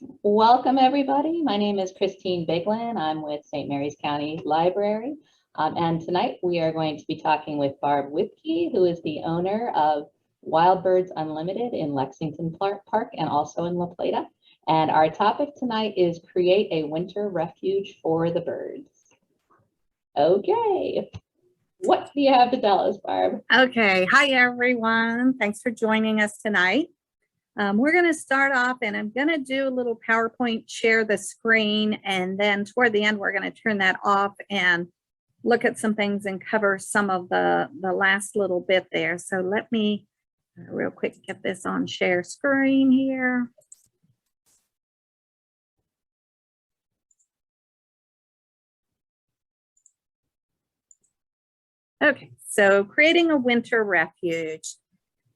Welcome, everybody. My name is Christine Biglin. I'm with St. Mary's County Library. And tonight we are going to be talking with Barb Whipkey, who is the owner of Wild Birds Unlimited in Lexington Park and also in LaPlata. And our topic tonight is create a winter refuge for the birds. Okay. What do you have to tell us, Barb? Okay. Hi, everyone. Thanks for joining us tonight. We're going to start off and I'm going to do a little PowerPoint, share the screen, and then toward the end, we're going to turn that off and look at some things and cover some of the last little bit there. So let me real quick get this on share screen here. Okay, so creating a winter refuge.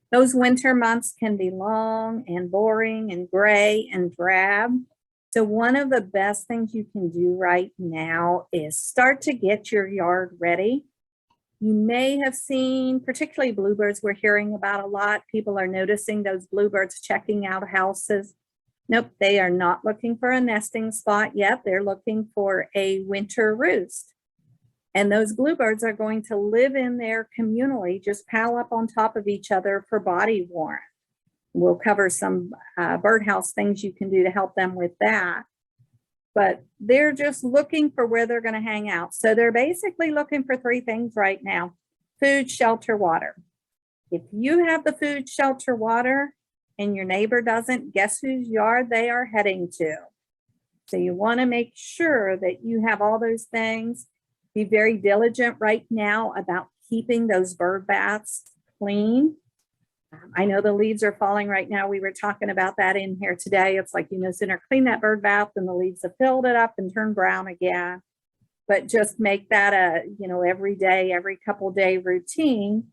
Those winter months can be long and boring and gray and drab. So one of the best things you can do right now is start to get your yard ready. You may have seen, particularly bluebirds, we're hearing about a lot. People are noticing those bluebirds checking out houses. Nope, they are not looking for a nesting spot yet. They're looking for a winter roost. And those bluebirds are going to live in there communally, just pile up on top of each other for body warmth. We'll cover some birdhouse things you can do to help them with that. But they're just looking for where they're going to hang out. So they're basically looking for three things right now: food, shelter, water. If you have the food, shelter, water, and your neighbor doesn't, guess whose yard they are heading to? So you want to make sure that you have all those things. Be very diligent right now about keeping those bird baths clean. I know the leaves are falling right now. We were talking about that in here today. It's like, no sooner clean that bird bath than the leaves have filled it up and turned brown again. But just make that a, every day, every couple day routine,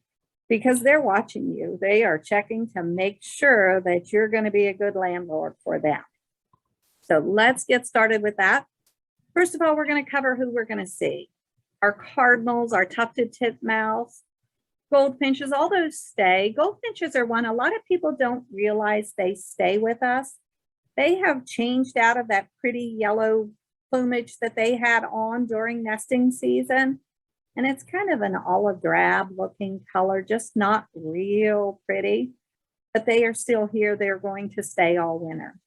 because they're watching you. They are checking to make sure that you're going to be a good landlord for them. So let's get started with that. First of all, we're going to cover who we're going to see. Our cardinals, our tufted titmouse, goldfinches, all those stay. Goldfinches are one a lot of people don't realize they stay with us. They have changed out of that pretty yellow plumage that they had on during nesting season. And it's kind of an olive drab looking color, just not real pretty, but they are still here. They're going to stay all winter.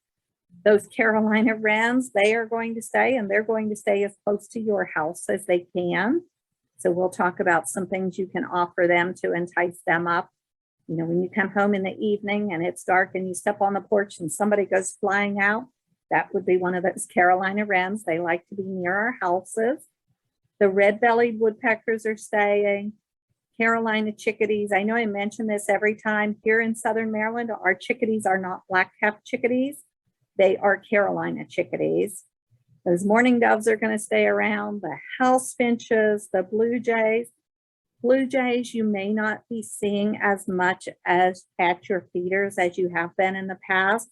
Those Carolina wrens, they are going to stay, and they're going to stay as close to your house as they can. So we'll talk about some things you can offer them to entice them up. When you come home in the evening and it's dark and you step on the porch and somebody goes flying out, that would be one of those Carolina wrens. They like to be near our houses. The red-bellied woodpeckers are staying. Carolina chickadees. I know I mention this every time. Here in Southern Maryland, our chickadees are not black-capped chickadees. They are Carolina chickadees. Those mourning doves are going to stay around. The house finches, the blue jays. Blue jays you may not be seeing as much as at your feeders as you have been in the past,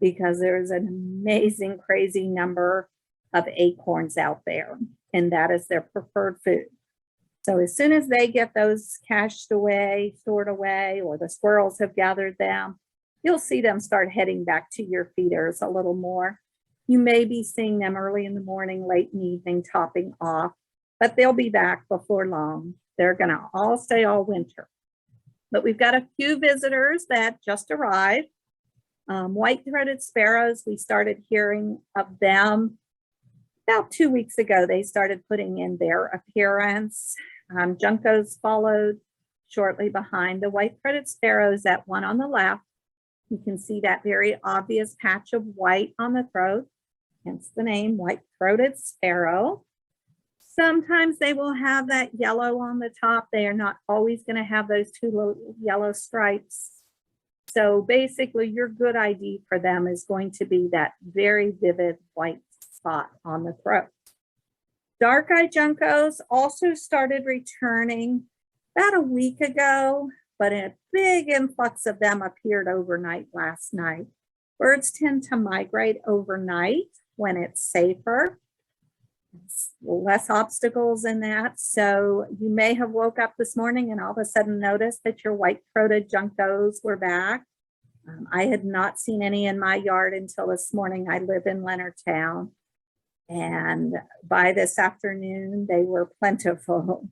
because there's an amazing, crazy number of acorns out there, and that is their preferred food. So as soon as they get those cached away, stored away, or the squirrels have gathered them, you'll see them start heading back to your feeders a little more. You may be seeing them early in the morning, late in the evening, topping off, but they'll be back before long. They're going to all stay all winter. But we've got a few visitors that just arrived. White-throated sparrows, we started hearing of them about 2 weeks ago. They started putting in their appearance. Juncos followed shortly behind. The white-throated sparrows, that one on the left, you can see that very obvious patch of white on the throat, hence the name white-throated sparrow. Sometimes they will have that yellow on the top. They are not always going to have those two little yellow stripes. So basically, your good ID for them is going to be that very vivid white spot on the throat. Dark-eyed juncos also started returning about a week ago, but a big influx of them appeared overnight last night. Birds tend to migrate overnight when it's safer. It's less obstacles in that. So you may have woke up this morning and all of a sudden noticed that your white-throated juncos were back. I had not seen any in my yard until this morning. I live in Leonardtown, and by this afternoon, they were plentiful.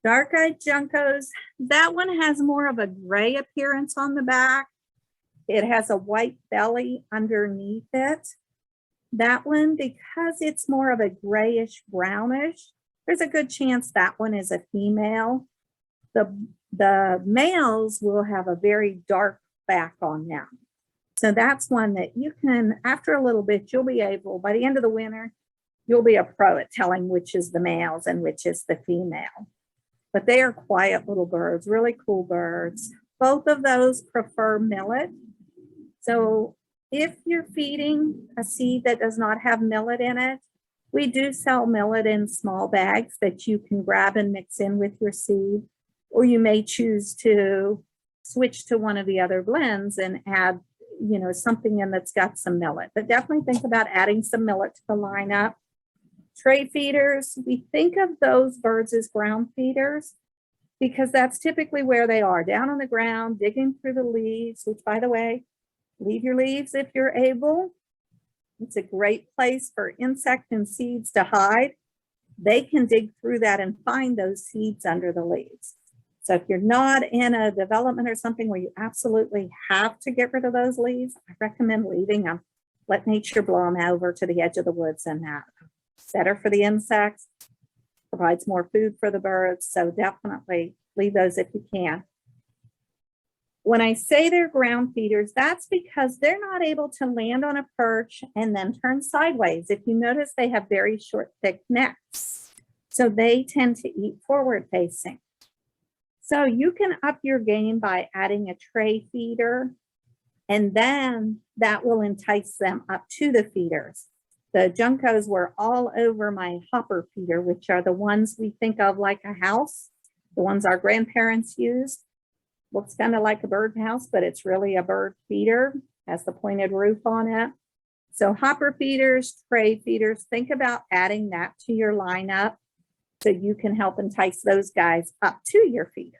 Dark-eyed juncos, that one has more of a gray appearance on the back. It has a white belly underneath it. That one, because it's more of a grayish brownish, there's a good chance that one is a female. The males will have a very dark back on them. So that's one that you can, after a little bit, you'll be able, by the end of the winter, you'll be a pro at telling which is the males and which is the female. But they are quiet little birds, really cool birds. Both of those prefer millet. So if you're feeding a seed that does not have millet in it, we do sell millet in small bags that you can grab and mix in with your seed, or you may choose to switch to one of the other blends and add, you know, something in that's got some millet. But definitely think about adding some millet to the lineup. Tray feeders, we think of those birds as ground feeders because that's typically where they are, down on the ground, digging through the leaves, which, by the way, leave your leaves if you're able. It's a great place for insect and seeds to hide. They can dig through that and find those seeds under the leaves. So if you're not in a development or something where you absolutely have to get rid of those leaves, I recommend leaving them. Let nature blow them over to the edge of the woods, and that better for the insects, provides more food for the birds. So definitely leave those if you can. When I say they're ground feeders, that's because they're not able to land on a perch and then turn sideways. If you notice, they have very short, thick necks. So they tend to eat forward facing. So you can up your game by adding a tray feeder, and then that will entice them up to the feeders. The juncos were all over my hopper feeder, which are the ones we think of like a house, the ones our grandparents used. Looks kind of like a birdhouse, but it's really a bird feeder, has the pointed roof on it. So hopper feeders, tray feeders, think about adding that to your lineup so you can help entice those guys up to your feeders.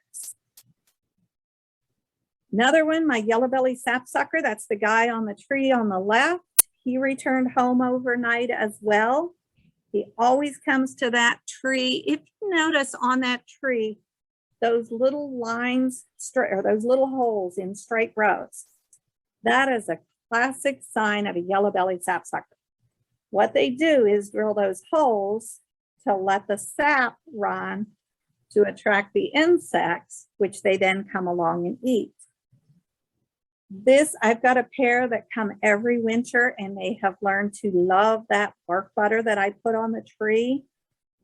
Another one, my yellow-bellied sapsucker, that's the guy on the tree on the left. He returned home overnight as well. He always comes to that tree. If you notice on that tree, those little lines, or those little holes in straight rows, that is a classic sign of a yellow-bellied sapsucker. What they do is drill those holes to let the sap run to attract the insects, which they then come along and eat. This, I've got a pair that come every winter, and they have learned to love that bark butter that I put on the tree.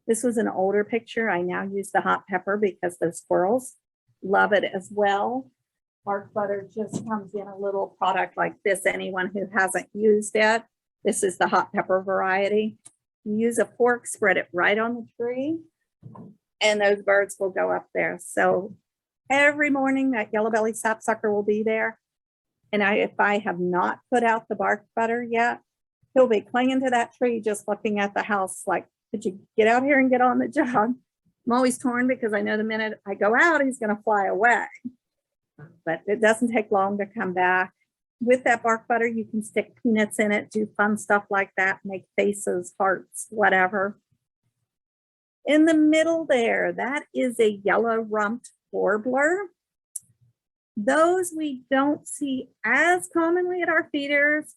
This was an older picture. I now use the hot pepper because those squirrels love it as well. Bark butter just comes in a little product like this. Anyone who hasn't used it, this is the hot pepper variety. You use a fork, spread it right on the tree, and those birds will go up there. So every morning that yellow-bellied sapsucker will be there. And if I have not put out the bark butter yet, he'll be clinging to that tree, just looking at the house like, could you get out here and get on the job? I'm always torn because I know the minute I go out, he's going to fly away. But it doesn't take long to come back. With that bark butter, you can stick peanuts in it, do fun stuff like that, make faces, hearts, whatever. In the middle there, that is a yellow-rumped warbler. Those we don't see as commonly at our feeders,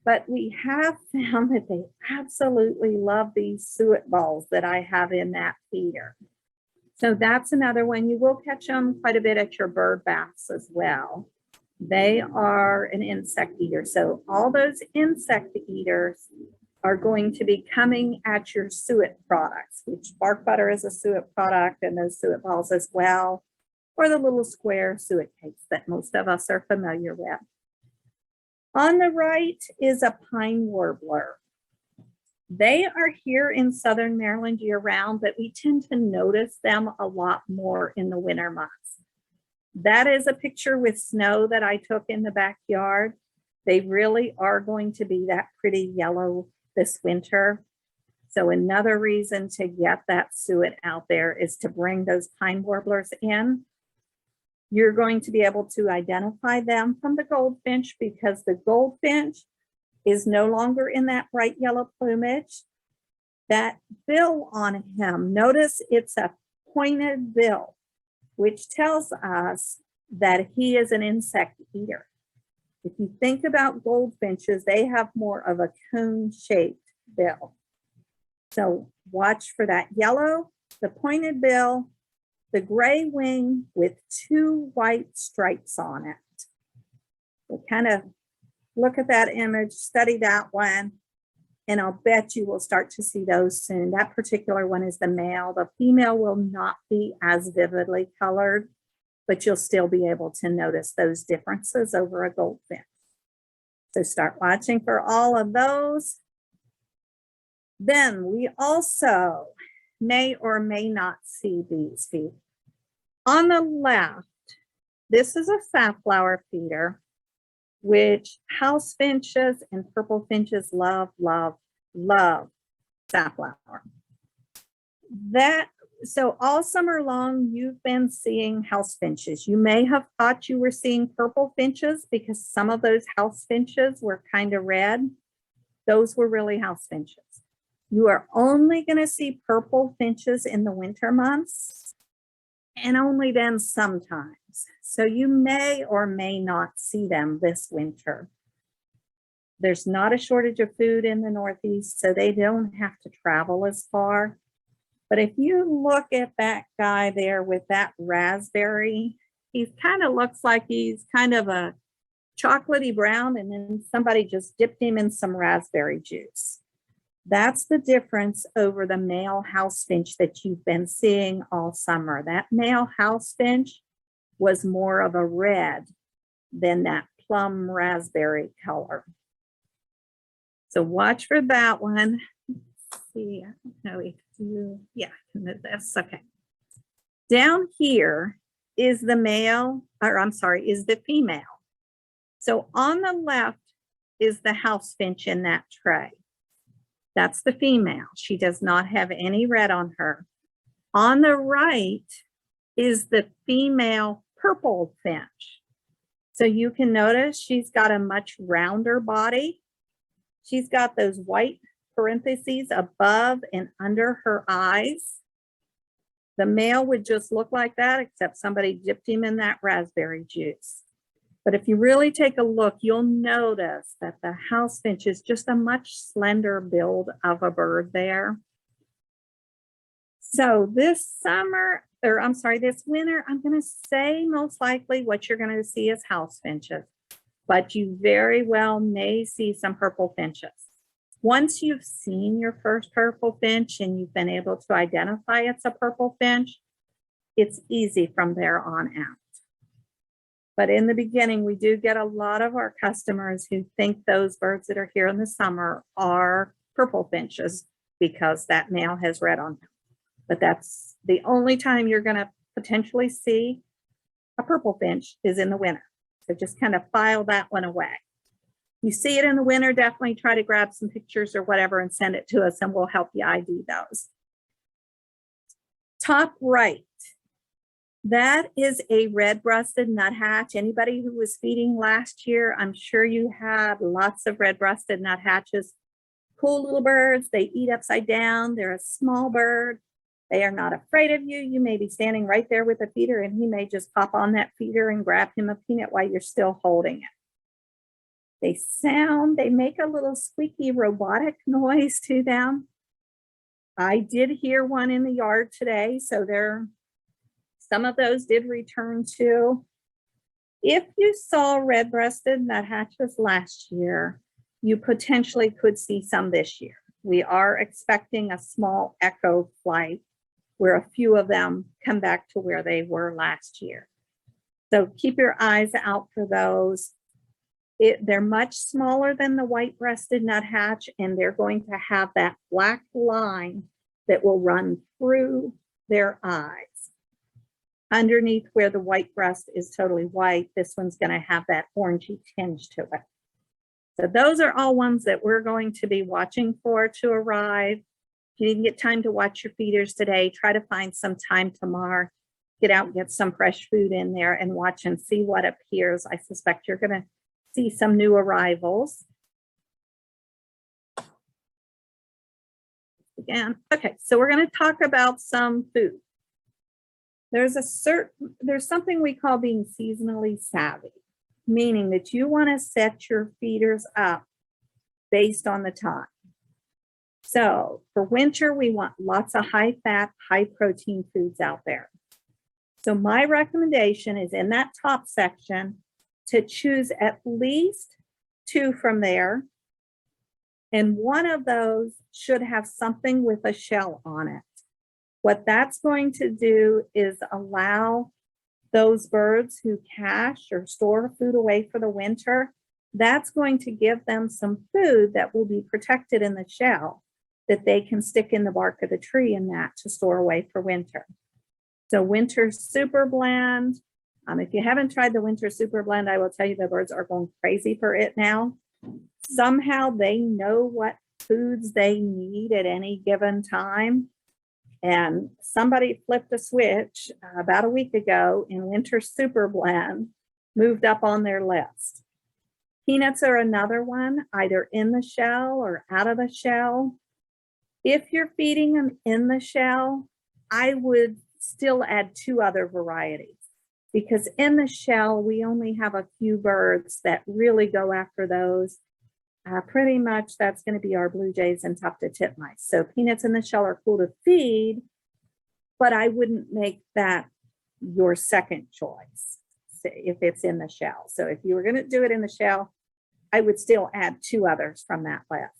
but we have found that they absolutely love these suet balls that I have in that feeder. So that's another one. You will catch them quite a bit at your bird baths as well. They are an insect eater. So all those insect eaters are going to be coming at your suet products, which bark butter is a suet product, and those suet balls as well, or the little square suet cakes that most of us are familiar with. On the right is a pine warbler. They are here in Southern Maryland year-round, but we tend to notice them a lot more in the winter months. That is a picture with snow that I took in the backyard. They really are going to be that pretty yellow this winter. So another reason to get that suet out there is to bring those pine warblers in. You're going to be able to identify them from the goldfinch because the goldfinch is no longer in that bright yellow plumage. That bill on him, notice it's a pointed bill, which tells us that he is an insect eater. If you think about goldfinches, they have more of a cone-shaped bill. So watch for that yellow, the pointed bill, the gray wing with 2 white stripes on it. So kind of look at that image, study that one, and I'll bet you will start to see those soon. That particular one is the male. The female will not be as vividly colored, but you'll still be able to notice those differences over a goldfinch. So start watching for all of those. Then we also may or may not see these feet. On the left, this is a safflower feeder, which house finches and purple finches love, love, love safflower. So all summer long, you've been seeing house finches. You may have thought you were seeing purple finches because some of those house finches were kind of red. Those were really house finches. You are only going to see purple finches in the winter months, and only then sometimes. So you may or may not see them this winter. There's not a shortage of food in the Northeast, so they don't have to travel as far. But if you look at that guy there with that raspberry, he kind of looks like he's kind of a chocolatey brown, and then somebody just dipped him in some raspberry juice. That's the difference over the male house finch that you've been seeing all summer. That male house finch was more of a red than that plum raspberry color. So watch for that one. Let's see, I don't know if you, yeah, I can move this, okay. Down here is the male, or I'm sorry, is the female. So on the left is the house finch in that tray. That's the female. She does not have any red on her. On the right is the female purple finch. So you can notice she's got a much rounder body. She's got those white parentheses above and under her eyes. The male would just look like that, except somebody dipped him in that raspberry juice. But if you really take a look, you'll notice that the house finch is just a much slender build of a bird there. So this summer, or I'm sorry, this winter, I'm going to say most likely what you're going to see is house finches, but you very well may see some purple finches. Once you've seen your first purple finch and you've been able to identify it's a purple finch, it's easy from there on out. But in the beginning, we do get a lot of our customers who think those birds that are here in the summer are purple finches because that male has red on them. But that's the only time you're going to potentially see a purple finch is in the winter. So just kind of file that one away. You see it in the winter, definitely try to grab some pictures or whatever and send it to us and we'll help you ID those. Top right. That is a red-breasted nuthatch. Anybody who was feeding last year, I'm sure you had lots of red-breasted nuthatches. Cool little birds. They eat upside down. They're a small bird. They are not afraid of you. You may be standing right there with a feeder and he may just pop on that feeder and grab him a peanut while you're still holding it. They make a little squeaky robotic noise to them. I did hear one in the yard today, so some of those did return too. If you saw red-breasted nuthatches last year, you potentially could see some this year. We are expecting a small echo flight where a few of them come back to where they were last year. So keep your eyes out for those. They're much smaller than the white-breasted nuthatch, and they're going to have that black line that will run through their eyes. Underneath where the white breast is totally white, this one's going to have that orangey tinge to it. So those are all ones that we're going to be watching for to arrive. If you didn't get time to watch your feeders today, try to find some time tomorrow. get out and get some fresh food in there and watch and see what appears. I suspect you're going to see some new arrivals. Again, okay, so we're going to talk about some food. There's something we call being seasonally savvy, meaning that you want to set your feeders up based on the time. So for winter, we want lots of high fat, high protein foods out there. So my recommendation is in that top section to choose at least 2 from there. And one of those should have something with a shell on it. What that's going to do is allow those birds who cache or store food away for the winter, that's going to give them some food that will be protected in the shell that they can stick in the bark of the tree and that to store away for winter. So winter super blend. If you haven't tried the winter super blend, I will tell you the birds are going crazy for it now. Somehow they know what foods they need at any given time. And somebody flipped a switch about a week ago in winter super blend, moved up on their list. Peanuts are another one, either in the shell or out of the shell. If you're feeding them in the shell, I would still add 2 other varieties, because in the shell, we only have a few birds that really go after those. Pretty much that's going to be our blue jays and tufted titmice. So peanuts in the shell are cool to feed, but I wouldn't make that your second choice if it's in the shell. So if you were going to do it in the shell, I would still add 2 others from that list.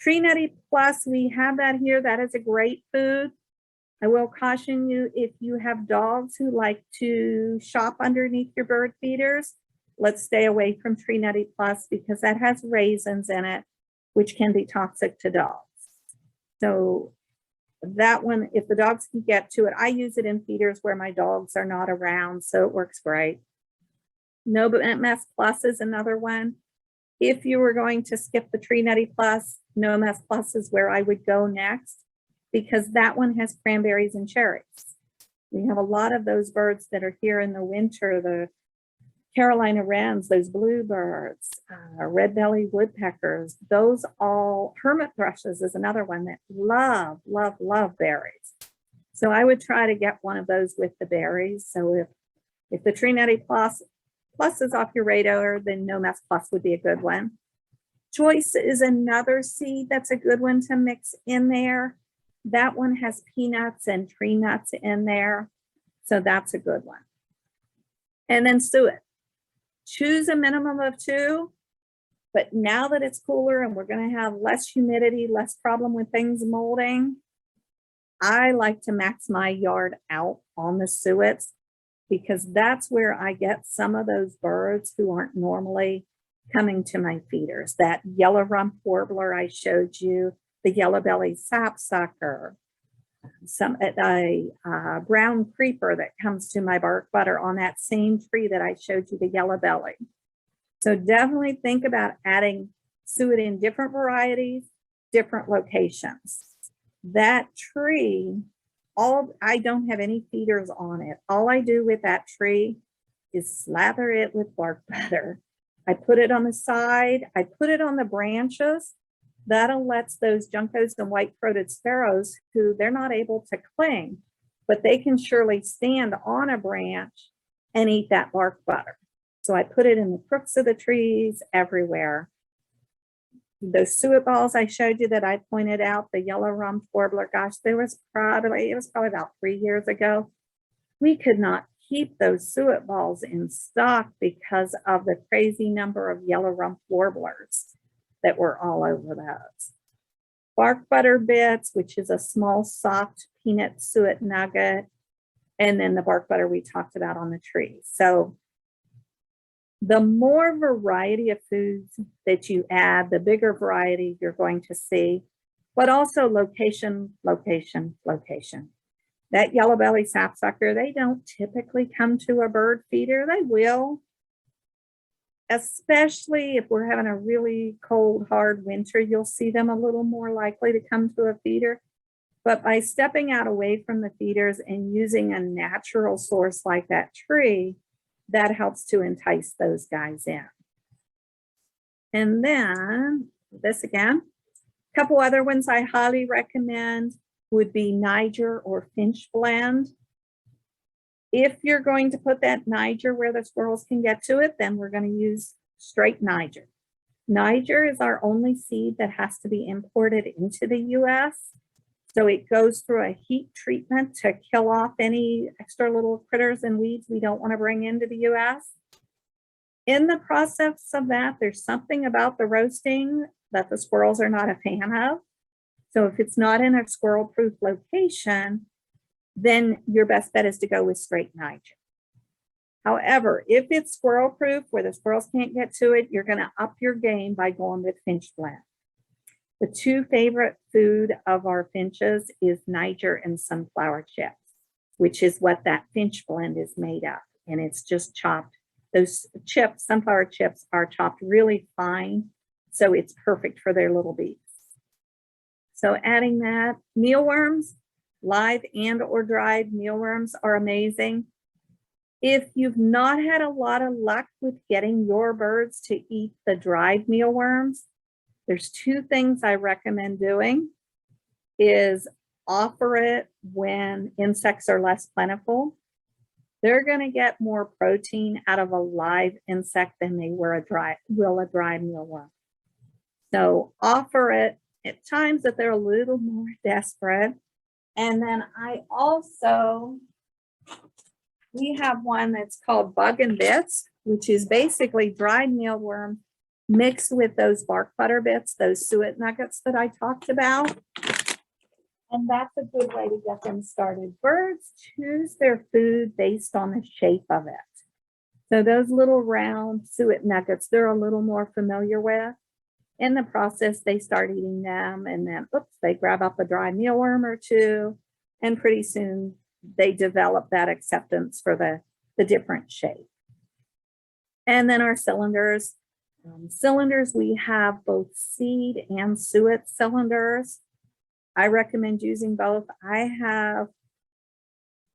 Tree Nutty Plus, we have that here. That is a great food. I will caution you, if you have dogs who like to shop underneath your bird feeders, let's stay away from Tree Nutty Plus because that has raisins in it, which can be toxic to dogs. So that one, if the dogs can get to it, I use it in feeders where my dogs are not around, so it works great. No Mess Plus is another one. If you were going to skip the Tree Nutty Plus, No Mess Plus is where I would go next, because that one has cranberries and cherries. We have a lot of those birds that are here in the winter, the Carolina wrens, those bluebirds, red-bellied woodpeckers, those all, hermit thrushes is another one that love berries. So I would try to get one of those with the berries. So if the Tree Nutty Plus is off your radar, then No Mess Plus would be a good one. Choice is another seed that's a good one to mix in there. That one has peanuts and tree nuts in there. So that's a good one. And then suet. Choose a minimum of 2. But now that it's cooler and we're going to have less humidity, less problem with things molding, I like to max my yard out on the suets, because that's where I get some of those birds who aren't normally coming to my feeders. That yellow rump warbler I showed you, the yellow-bellied sapsucker, a brown creeper that comes to my bark butter on that same tree that I showed you, the yellow belly. So definitely think about adding suet in different varieties, different locations. That tree, I don't have any feeders on it. All I do with that tree is slather it with bark butter. I put it on the side, I put it on the branches. That'll let those juncos and white-throated sparrows, who they're not able to cling, but they can surely stand on a branch and eat that bark butter. So I put it in the crooks of the trees everywhere. Those suet balls I showed you that I pointed out, the yellow rump warbler, gosh, it was probably about 3 years ago. We could not keep those suet balls in stock because of the crazy number of yellow rump warblers that were all over those. Bark butter bits, which is a small soft peanut suet nugget, and then the bark butter we talked about on the tree. So the more variety of foods that you add, the bigger variety you're going to see, but also location, location, location. That yellow belly sapsucker, they don't typically come to a bird feeder. They will, especially if we're having a really cold, hard winter, you'll see them a little more likely to come to a feeder. But by stepping out away from the feeders and using a natural source like that tree, that helps to entice those guys in. And then this again, a couple other ones I highly recommend would be Niger or Finch blend. If you're going to put that Niger where the squirrels can get to it, then we're going to use straight Niger. Niger is our only seed that has to be imported into the US. So it goes through a heat treatment to kill off any extra little critters and weeds we don't want to bring into the US. In the process of that, there's something about the roasting that the squirrels are not a fan of. So if it's not in a squirrel-proof location, then your best bet is to go with straight Niger. However, if it's squirrel-proof where the squirrels can't get to it, you're going to up your game by going with Finch blend. The two favorite food of our finches is Niger and sunflower chips, which is what that Finch blend is made of. And it's just chopped. Those chips, sunflower chips, are chopped really fine. So it's perfect for their little beaks. So adding that, mealworms, live and or dried mealworms are amazing. If you've not had a lot of luck with getting your birds to eat the dried mealworms, there's two things I recommend doing is offer it when insects are less plentiful. They're going to get more protein out of a live insect than they will a dry mealworm. So offer it at times that they're a little more desperate. And then we have one that's called Bug and Bits, which is basically dried mealworm mixed with those bark butter bits, those suet nuggets that I talked about. And that's a good way to get them started. Birds choose their food based on the shape of it. So those little round suet nuggets, they're a little more familiar with. In the process, they start eating them and then, they grab up a dry mealworm or two. And pretty soon they develop that acceptance for the different shape. And then our cylinders. Cylinders, we have both seed and suet cylinders. I recommend using both. I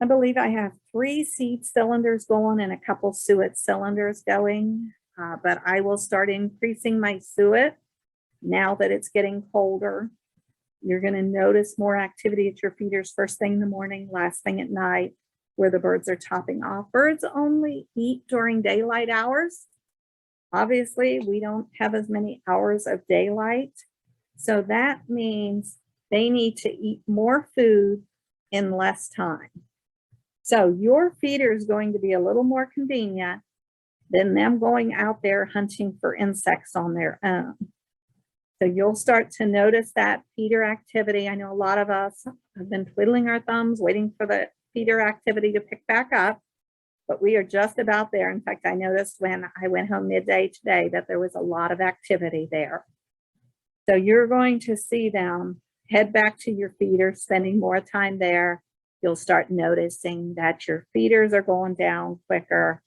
believe I have 3 seed cylinders going and a couple suet cylinders going, but I will start increasing my suet now that it's getting colder. You're going to notice more activity at your feeders first thing in the morning, last thing at night, where the birds are topping off. Birds only eat during daylight hours. Obviously, we don't have as many hours of daylight. So that means they need to eat more food in less time. So your feeder is going to be a little more convenient than them going out there hunting for insects on their own. So you'll start to notice that feeder activity. I know a lot of us have been twiddling our thumbs, waiting for the feeder activity to pick back up, but we are just about there. In fact, I noticed when I went home midday today that there was a lot of activity there. So you're going to see them head back to your feeder, spending more time there. You'll start noticing that your feeders are going down quicker.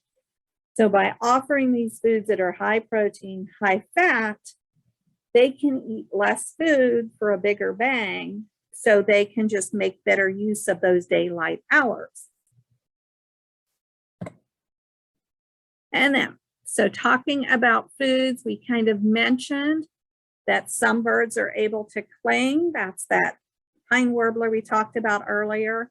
So by offering these foods that are high protein, high fat, they can eat less food for a bigger bang, so they can just make better use of those daylight hours. And then, so talking about foods, we kind of mentioned that some birds are able to cling. That's that pine warbler we talked about earlier.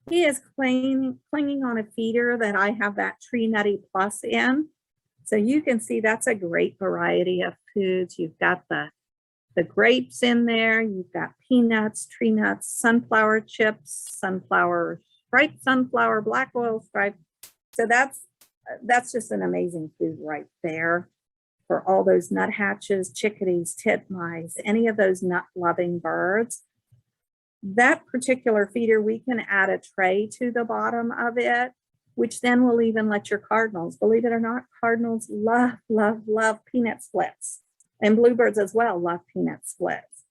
He is clinging on a feeder that I have that Tree Nutty Plus in. So you can see that's a great variety of foods. You've got the grapes in there. You've got peanuts, tree nuts, sunflower chips, striped sunflower, black oil stripe. So that's just an amazing food right there for all those nuthatches, chickadees, titmice, any of those nut-loving birds. That particular feeder, we can add a tray to the bottom of it, which then will even let your cardinals, believe it or not, cardinals love, love, love peanut splits. And bluebirds as well love peanut splits.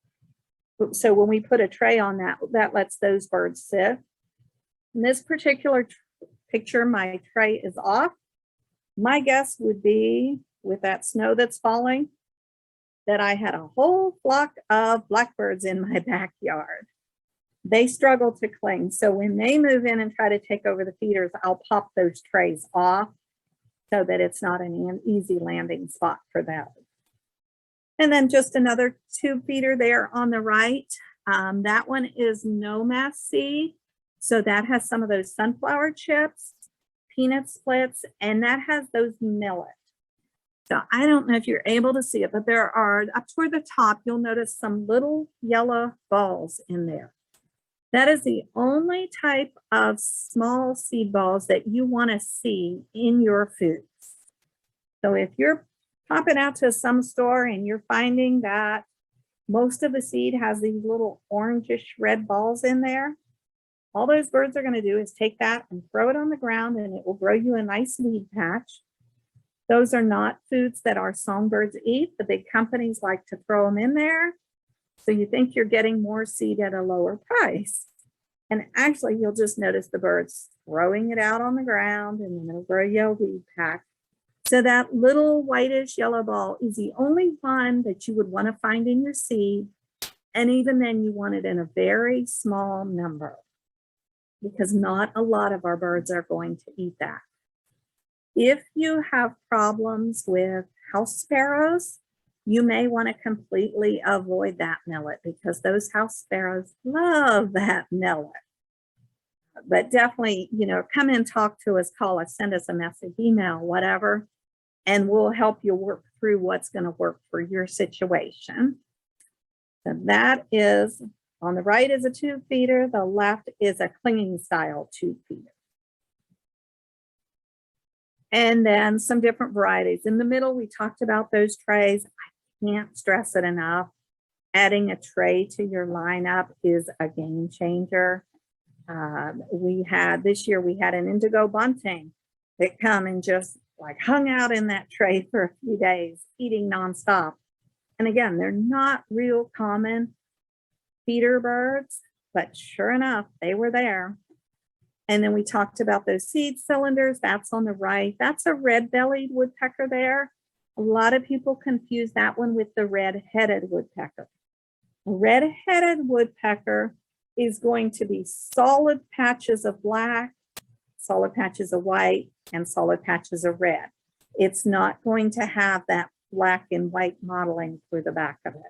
So when we put a tray on that lets those birds sit. In this particular picture, my tray is off. My guess would be, with that snow that's falling, that I had a whole flock of blackbirds in my backyard. they struggle to cling. So when they move in and try to take over the feeders, I'll pop those trays off so that it's not an easy landing spot for them. And then just another tube feeder there on the right. That one is no mess seed. So that has some of those sunflower chips, peanut splits, and that has those millet. So I don't know if you're able to see it, but there are up toward the top, you'll notice some little yellow balls in there. That is the only type of small seed balls that you want to see in your foods. So if you're popping out to some store and you're finding that most of the seed has these little orangish red balls in there, all those birds are going to do is take that and throw it on the ground and it will grow you a nice weed patch. Those are not foods that our songbirds eat. The big companies like to throw them in there. So you think you're getting more seed at a lower price. And actually, you'll just notice the birds throwing it out on the ground and then it'll grow you a weed patch. So that little whitish yellow ball is the only one that you would want to find in your seed. And even then you want it in a very small number because not a lot of our birds are going to eat that. If you have problems with house sparrows, you may want to completely avoid that millet because those house sparrows love that millet. But definitely, come in, talk to us, call us, send us a message, email, whatever, and we'll help you work through what's going to work for your situation. So that is, on the right is a tube feeder, the left is a clinging style tube feeder. And then some different varieties. In the middle, we talked about those trays. I can't stress it enough. Adding a tray to your lineup is a game changer. This year we had an indigo bunting that come and just like hung out in that tray for a few days, eating nonstop. And again, they're not real common feeder birds, but sure enough, they were there. And then we talked about those seed cylinders. That's on the right. That's a red-bellied woodpecker there. A lot of people confuse that one with the red-headed woodpecker. A red-headed woodpecker is going to be solid patches of black, solid patches of white, and solid patches of red. It's not going to have that black and white mottling through the back of it.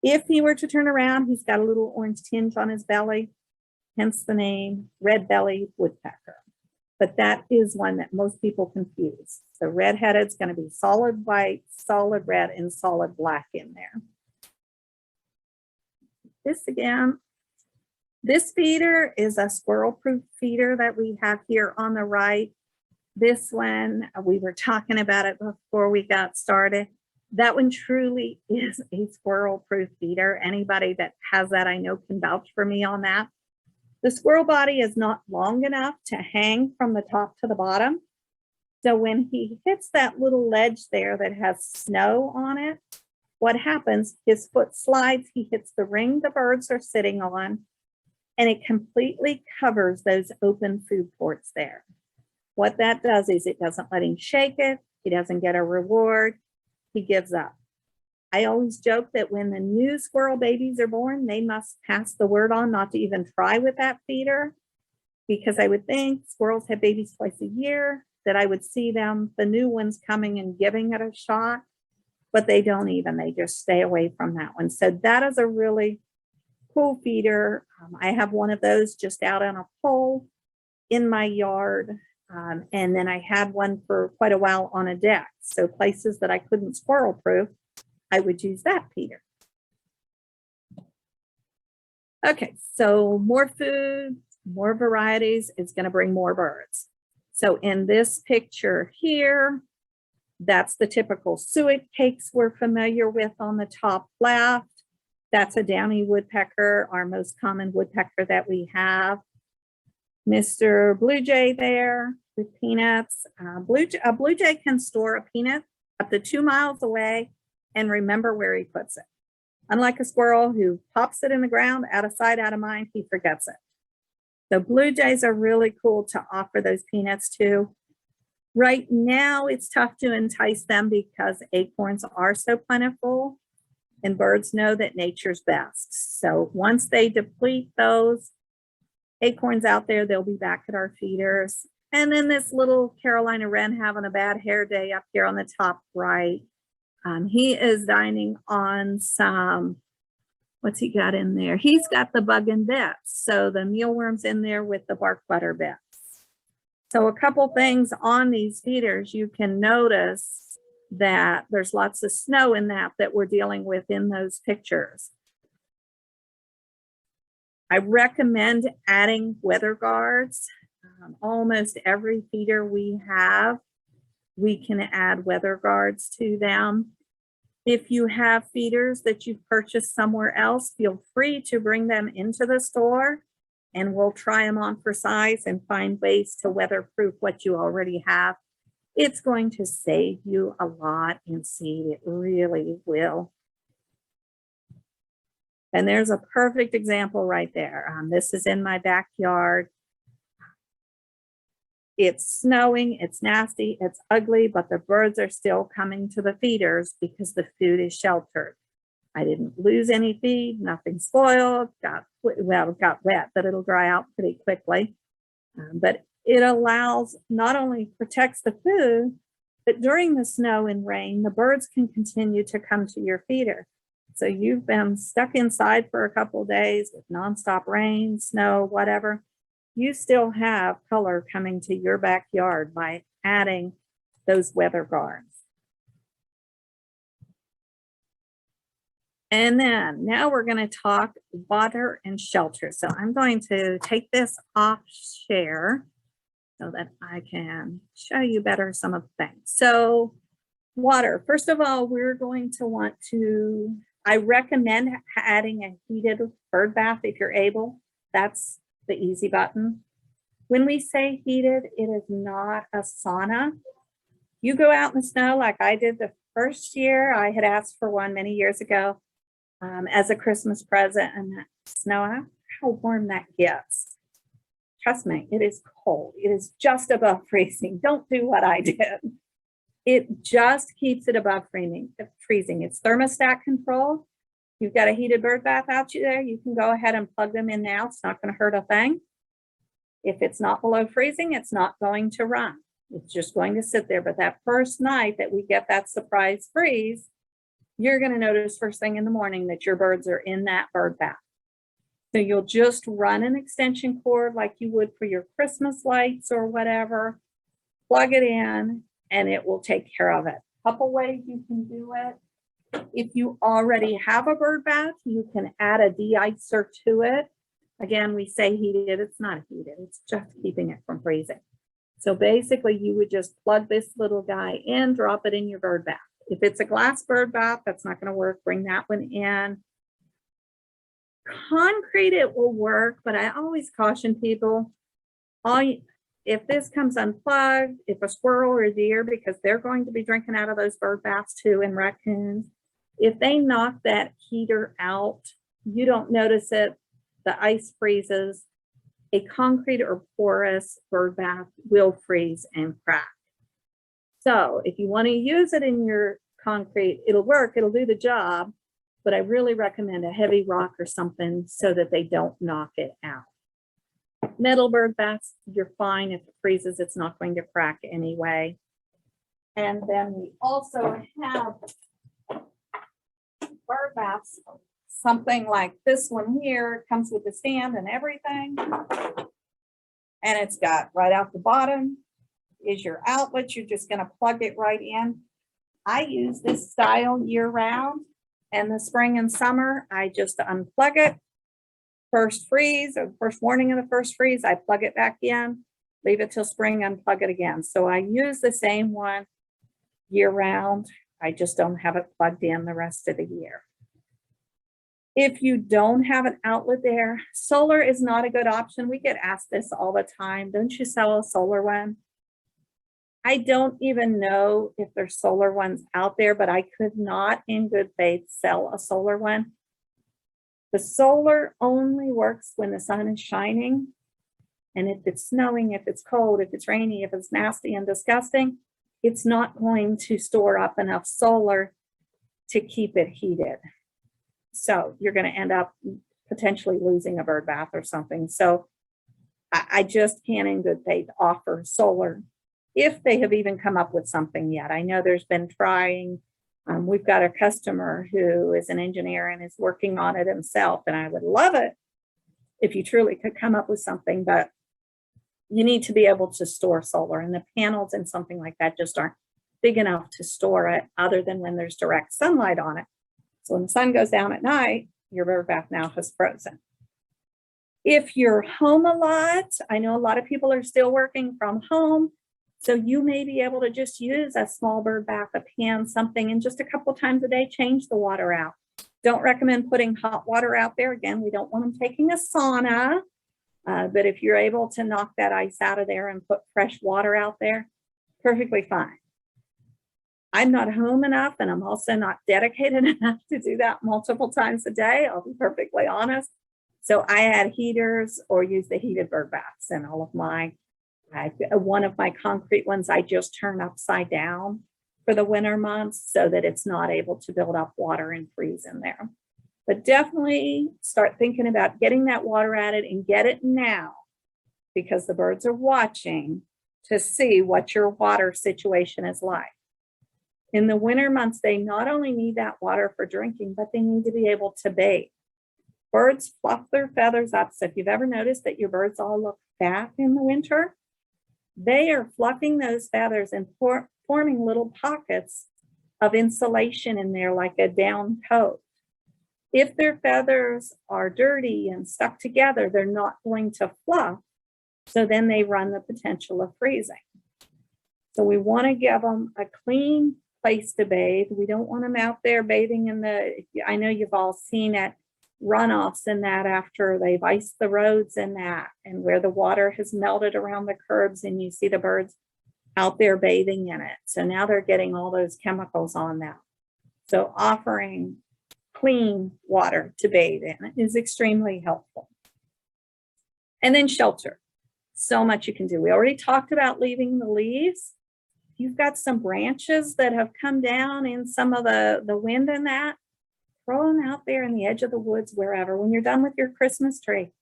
If he were to turn around, he's got a little orange tinge on his belly, hence the name red-bellied woodpecker. But that is one that most people confuse. So red-headed is going to be solid white, solid red, and solid black in there. This again, this feeder is a squirrel-proof feeder that we have here on the right. This one, we were talking about it before we got started. That one truly is a squirrel-proof feeder. Anybody that has that I know can vouch for me on that. The squirrel body is not long enough to hang from the top to the bottom. So when he hits that little ledge there that has snow on it, what happens, his foot slides, he hits the ring the birds are sitting on, and it completely covers those open food ports there. What that does is it doesn't let him shake it. He doesn't get a reward. He gives up. I always joke that when the new squirrel babies are born, they must pass the word on not to even try with that feeder, because I would think squirrels have babies twice a year, that I would see them, the new ones coming and giving it a shot, but they don't even, they just stay away from that one. So that is a really cool feeder. I have one of those just out on a pole in my yard. And then I had one for quite a while on a deck. So places that I couldn't squirrel proof, I would use that feeder. Okay, so more food, more varieties is going to bring more birds. So in this picture here, that's the typical suet cakes we're familiar with on the top left. That's a downy woodpecker, our most common woodpecker that we have. Mr. Blue Jay there with peanuts. A blue jay can store a peanut up to 2 miles away and remember where he puts it. Unlike a squirrel who pops it in the ground, out of sight, out of mind, he forgets it. So blue jays are really cool to offer those peanuts to. Right now, it's tough to entice them because acorns are so plentiful. And birds know that nature's best. So once they deplete those acorns out there, they'll be back at our feeders. And then this little Carolina wren having a bad hair day up here on the top right. He is dining on some, what's he got in there? He's got the bug and bits. So the mealworm's in there with the bark butter bits. So a couple things on these feeders, you can notice that there's lots of snow in that we're dealing with in those pictures. I recommend adding weather guards. Almost every feeder we have, we can add weather guards to them. If you have feeders that you've purchased somewhere else, feel free to bring them into the store and we'll try them on for size and find ways to weatherproof what you already have. It's going to save you a lot in seed. It really will. And there's a perfect example right there. This is in my backyard. It's snowing, it's nasty, it's ugly, but the birds are still coming to the feeders because the food is sheltered. I didn't lose any feed, nothing spoiled, well, it got wet, but it'll dry out pretty quickly. But it allows, not only protects the food, but during the snow and rain, the birds can continue to come to your feeder. So you've been stuck inside for a couple of days with nonstop rain, snow, whatever. You still have color coming to your backyard by adding those weather guards. And then now we're going to talk water and shelter. So I'm going to take this off share so that I can show you better some of the things. So water, first of all, we're going to want to, I recommend adding a heated bird bath if you're able. That's the easy button. When we say heated, it is not a sauna. You go out in the snow like I did the first year. I had asked for one many years ago as a Christmas present, and that snow, how warm that gets. Trust me, it is cold. It is just above freezing. Don't do what I did. It just keeps it above freezing. It's thermostat controlled. You've got a heated bird bath out there. You can go ahead and plug them in now. It's not going to hurt a thing. If it's not below freezing, it's not going to run. It's just going to sit there. But that first night that we get that surprise freeze, you're going to notice first thing in the morning that your birds are in that bird bath. So you'll just run an extension cord like you would for your Christmas lights or whatever, plug it in, and it will take care of it. A couple ways you can do it. If you already have a bird bath, you can add a de-icer to it. Again, we say heated, it's not heated, it's just keeping it from freezing. So basically you would just plug this little guy in, drop it in your bird bath. If it's a glass bird bath, that's not going to work. Bring that one in. Concrete, it will work, but I always caution people, if this comes unplugged, if a squirrel or a deer, because they're going to be drinking out of those bird baths too, and raccoons, if they knock that heater out, you don't notice it, the ice freezes, a concrete or porous bird bath will freeze and crack. So if you want to use it in your concrete, it'll work, it'll do the job, but I really recommend a heavy rock or something so that they don't knock it out. Metal bird baths, you're fine. If it freezes, it's not going to crack anyway. And then we also have bird baths, something like this one here. It comes with the stand and everything. And it's got right out the bottom is your outlet. You're just going to plug it right in. I use this style year round, and the spring and summer, I just unplug it. First freeze or first warning of the first freeze, I plug it back in, leave it till spring, unplug it again. So I use the same one year round. I just don't have it plugged in the rest of the year. If you don't have an outlet there, solar is not a good option. We get asked this all the time. Don't you sell a solar one? I don't even know if there's solar ones out there, but I could not in good faith sell a solar one. The solar only works when the sun is shining. And if it's snowing, if it's cold, if it's rainy, if it's nasty and disgusting, it's not going to store up enough solar to keep it heated. So you're going to end up potentially losing a bird bath or something. So I just can't in good faith offer solar if they have even come up with something yet. I know there's been trying. We've got a customer who is an engineer and is working on it himself, and I would love it if you truly could come up with something, but you need to be able to store solar, and the panels and something like that just aren't big enough to store it other than when there's direct sunlight on it. So when the sun goes down at night, your bird bath now has frozen. If you're home a lot, I know a lot of people are still working from home, so you may be able to just use a small bird bath, a pan, something, and just a couple times a day, change the water out. Don't recommend putting hot water out there. Again, we don't want them taking a sauna, but if you're able to knock that ice out of there and put fresh water out there, perfectly fine. I'm not home enough, and I'm also not dedicated enough to do that multiple times a day. I'll be perfectly honest. So I add heaters or use the heated bird baths, and all of my, one of my concrete ones, I just turn upside down for the winter months so that it's not able to build up water and freeze in there. But definitely start thinking about getting that water added, and get it now, because the birds are watching to see what your water situation is like. In the winter months, they not only need that water for drinking, but they need to be able to bathe. Birds fluff their feathers up. So if you've ever noticed that your birds all look fat in the winter, they are fluffing those feathers and forming little pockets of insulation in there like a down coat. If their feathers are dirty and stuck together, they're not going to fluff. So then they run the potential of freezing. So we want to give them a clean place to bathe. We don't want them out there bathing in I know you've all seen it, runoffs and that after they've iced the roads and that, and where the water has melted around the curbs and you see the birds out there bathing in it. So now they're getting all those chemicals on them. So offering clean water to bathe in is extremely helpful. And then shelter. So much you can do. We already talked about leaving the leaves. You've got some branches that have come down in some of the wind and that, throw them out there in the edge of the woods, wherever. When you're done with your Christmas tree,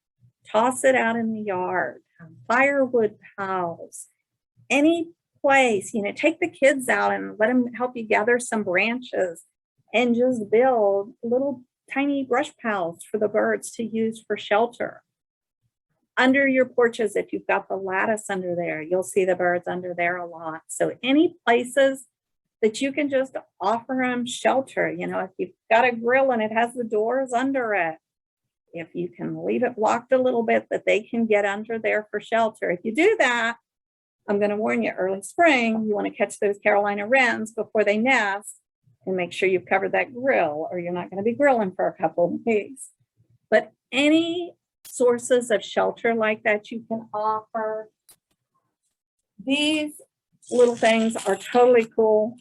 toss it out in the yard. Firewood piles, any place, take the kids out and let them help you gather some branches and just build little tiny brush piles for the birds to use for shelter. Under your porches, if you've got the lattice under there, you'll see the birds under there a lot. So any places that you can just offer them shelter. If you've got a grill and it has the doors under it, if you can leave it blocked a little bit, that they can get under there for shelter. If you do that, I'm going to warn you, early spring, you want to catch those Carolina wrens before they nest, and make sure you've covered that grill, or you're not going to be grilling for a couple of weeks. But any sources of shelter like that you can offer, these little things are totally cool.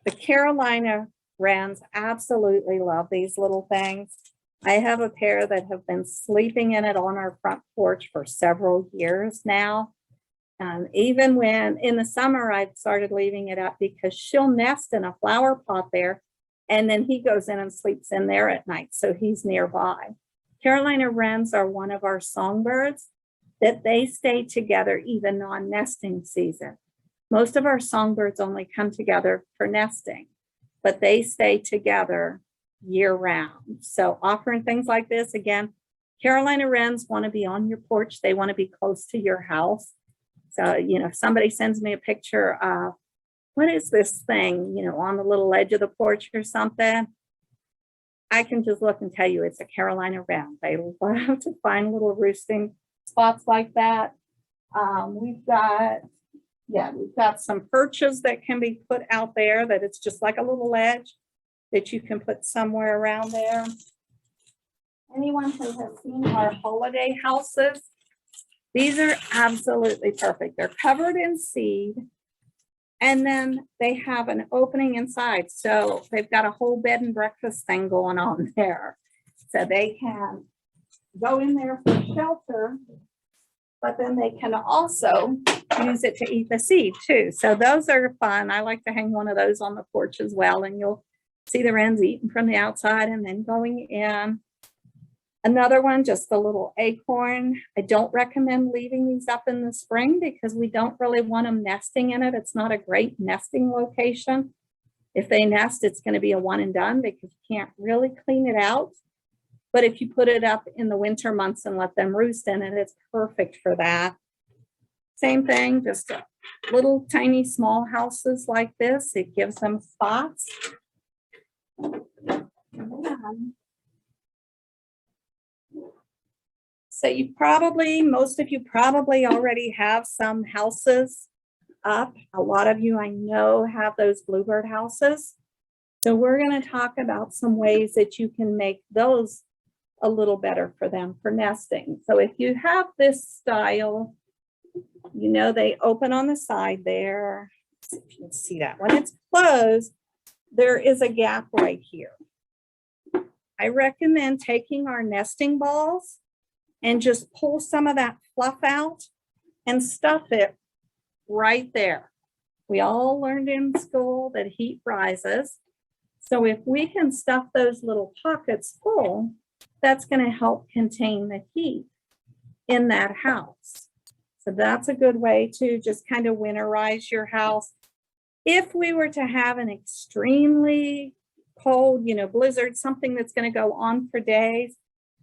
The Carolina wrens absolutely love these little things. I have a pair that have been sleeping in it on our front porch for several years now. Even when in the summer, I've started leaving it up because she'll nest in a flower pot there, and then he goes in and sleeps in there at night, so he's nearby. Carolina wrens are one of our songbirds that they stay together even non-nesting season. Most of our songbirds only come together for nesting, but they stay together year round. So offering things like this, again, Carolina wrens want to be on your porch. They want to be close to your house. So, if somebody sends me a picture of, what is this thing, on the little edge of the porch or something, I can just look and tell you it's a Carolina wren. They love to find little roosting spots like that. We've got some perches that can be put out there that it's just like a little ledge that you can put somewhere around there. Anyone who has seen our holiday houses, these are absolutely perfect. They're covered in seed, and then they have an opening inside. So they've got a whole bed and breakfast thing going on there. So they can go in there for shelter, but then they can also use it to eat the seed too. So those are fun. I like to hang one of those on the porch as well, and you'll See the wrens eating from the outside and then going in. Another one, just a little acorn. I don't recommend leaving these up in the spring because we don't really want them nesting in it. It's not a great nesting location. If they nest, it's going to be a one and done because you can't really clean it out. But if you put it up in the winter months and let them roost in it, it's perfect for that. Same thing, just little tiny small houses like this. It gives them spots. So most of you probably already have some houses up. A lot of you I know have those bluebird houses. So we're going to talk about some ways that you can make those a little better for them for nesting. So if you have this style, they open on the side there. Let's see if you can see that. When it's closed, there is a gap right here. I recommend taking our nesting balls and just pull some of that fluff out and stuff it right there. We all learned in school that heat rises. So if we can stuff those little pockets full, that's going to help contain the heat in that house. So that's a good way to just kind of winterize your house. If we were to have an extremely cold, blizzard, something that's going to go on for days,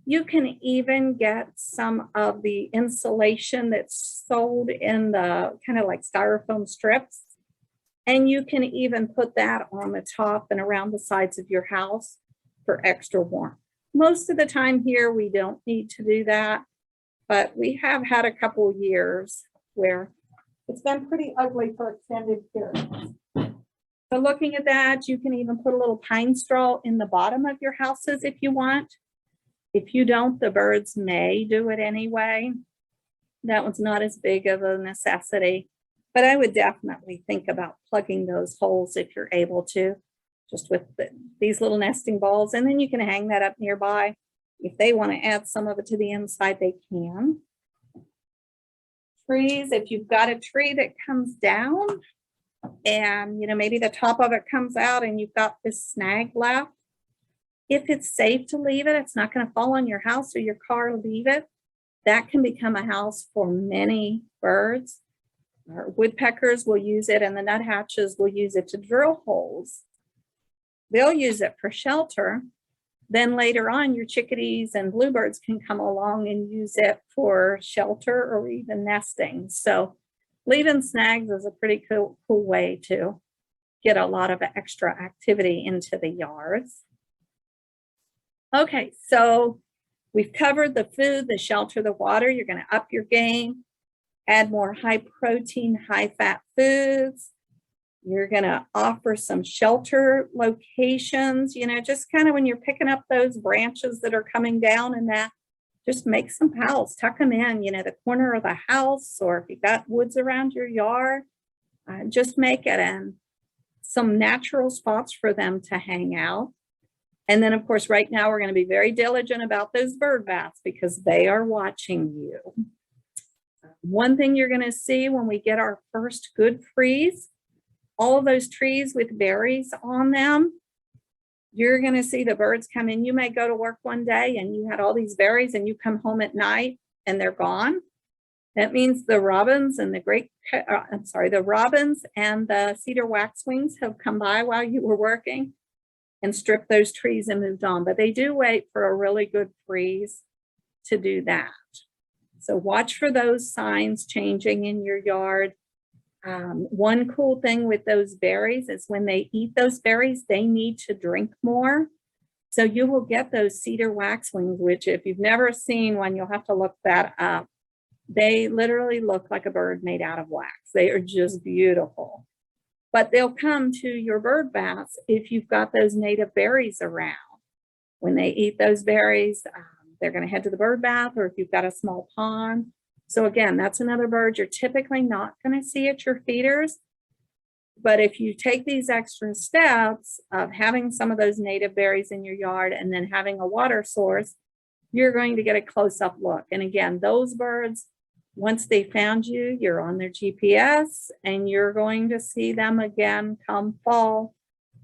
you can even get some of the insulation that's sold in the kind of like styrofoam strips. And you can even put that on the top and around the sides of your house for extra warmth. Most of the time here, we don't need to do that, but we have had a couple of years where it's been pretty ugly for extended periods. So looking at that, you can even put a little pine straw in the bottom of your houses if you want. If you don't, the birds may do it anyway. That one's not as big of a necessity, but I would definitely think about plugging those holes if you're able to, just with these little nesting balls. And then you can hang that up nearby. If they want to add some of it to the inside, they can. Trees, if you've got a tree that comes down and maybe the top of it comes out and you've got this snag left, if it's safe to leave it, it's not going to fall on your house or your car, leave it. That can become a house for many birds. Our woodpeckers will use it and the nuthatches will use it to drill holes. They'll use it for shelter. Then later on, your chickadees and bluebirds can come along and use it for shelter or even nesting. So leaving snags is a pretty cool way to get a lot of extra activity into the yards. Okay, so we've covered the food, the shelter, the water. You're going to up your game, add more high protein, high fat foods. You're going to offer some shelter locations, just kind of when you're picking up those branches that are coming down and that, just make some piles, tuck them in, the corner of the house, or if you've got woods around your yard, just make it and some natural spots for them to hang out. And then, of course, right now we're going to be very diligent about those bird baths because they are watching you. One thing you're going to see when we get our first good freeze, all of those trees with berries on them, you're going to see the birds come in. You may go to work one day and you had all these berries and you come home at night and they're gone. That means the robins and the robins and the cedar waxwings have come by while you were working and stripped those trees and moved on. But they do wait for a really good freeze to do that. So watch for those signs changing in your yard. One cool thing with those berries is when they eat those berries, they need to drink more. So you will get those cedar waxwings, which if you've never seen one, you'll have to look that up. They literally look like a bird made out of wax. They are just beautiful. But they'll come to your bird baths if you've got those native berries around. When they eat those berries, they're going to head to the bird bath, or if you've got a small pond. So again, that's another bird you're typically not going to see at your feeders. But if you take these extra steps of having some of those native berries in your yard and then having a water source, you're going to get a close-up look. And again, those birds, once they found you, you're on their GPS and you're going to see them again come fall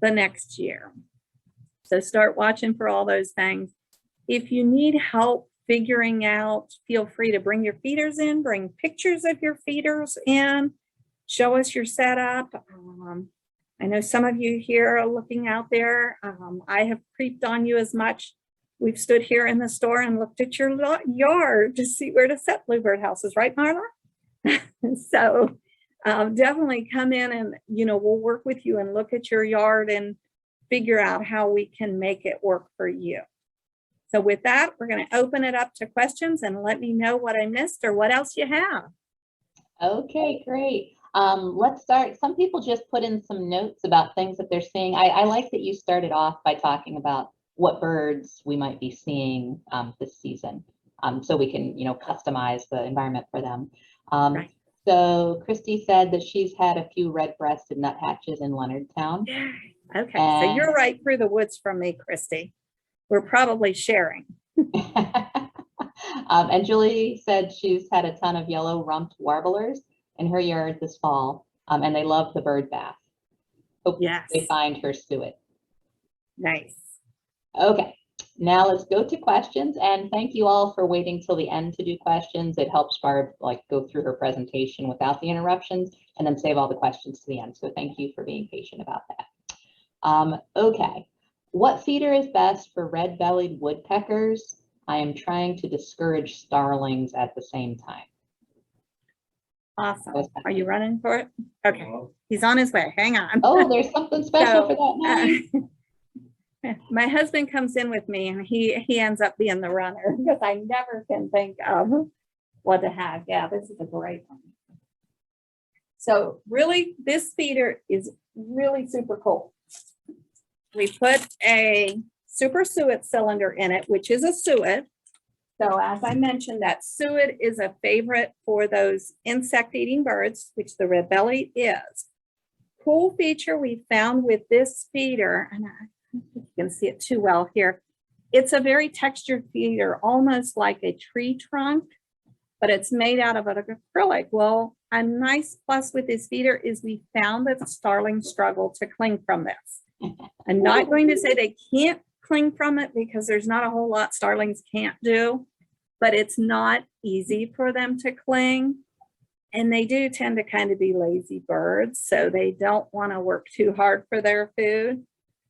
the next year. So start watching for all those things. If you need help figuring out, feel free to bring your feeders in, bring pictures of your feeders in, show us your setup. I know some of you here are looking out there. I have creeped on you as much. We've stood here in the store and looked at your yard to see where to set bluebird houses, right, Marla? So definitely come in and, we'll work with you and look at your yard and figure out how we can make it work for you. So with that, we're going to open it up to questions and let me know what I missed or what else you have. Okay, great. Let's start. Some people just put in some notes about things that they're seeing. I like that you started off by talking about what birds we might be seeing this season, so we can, customize the environment for them. Right. So Christy said that she's had a few red-breasted nuthatches in Leonardtown. Okay, so you're right through the woods from me, Christy. We're probably sharing. And Julie said she's had a ton of yellow rumped warblers in her yard this fall, and they love the bird bath. Hope they find her suet. Nice. Okay, now let's go to questions, and thank you all for waiting till the end to do questions. It helps Barb go through her presentation without the interruptions and then save all the questions to the end. So thank you for being patient about that. Okay, what feeder is best for red-bellied woodpeckers? I am trying to discourage starlings at the same time. Awesome. Are you running for it? Okay, he's on his way. Hang on. Oh, there's something special for that night. My husband comes in with me and he ends up being the runner because I never can think of what to have. Yeah, this is a great one. So really, this feeder is really super cool. We put a super suet cylinder in it, which is a suet. So as I mentioned, that suet is a favorite for those insect-eating birds, which the red belly is. Cool feature we found with this feeder, and I don't think you can see it too well here. It's a very textured feeder, almost like a tree trunk, but it's made out of an acrylic. Well, a nice plus with this feeder is we found that the starlings struggle to cling from this. I'm not going to say they can't cling from it because there's not a whole lot starlings can't do, but it's not easy for them to cling. And they do tend to kind of be lazy birds, so they don't want to work too hard for their food.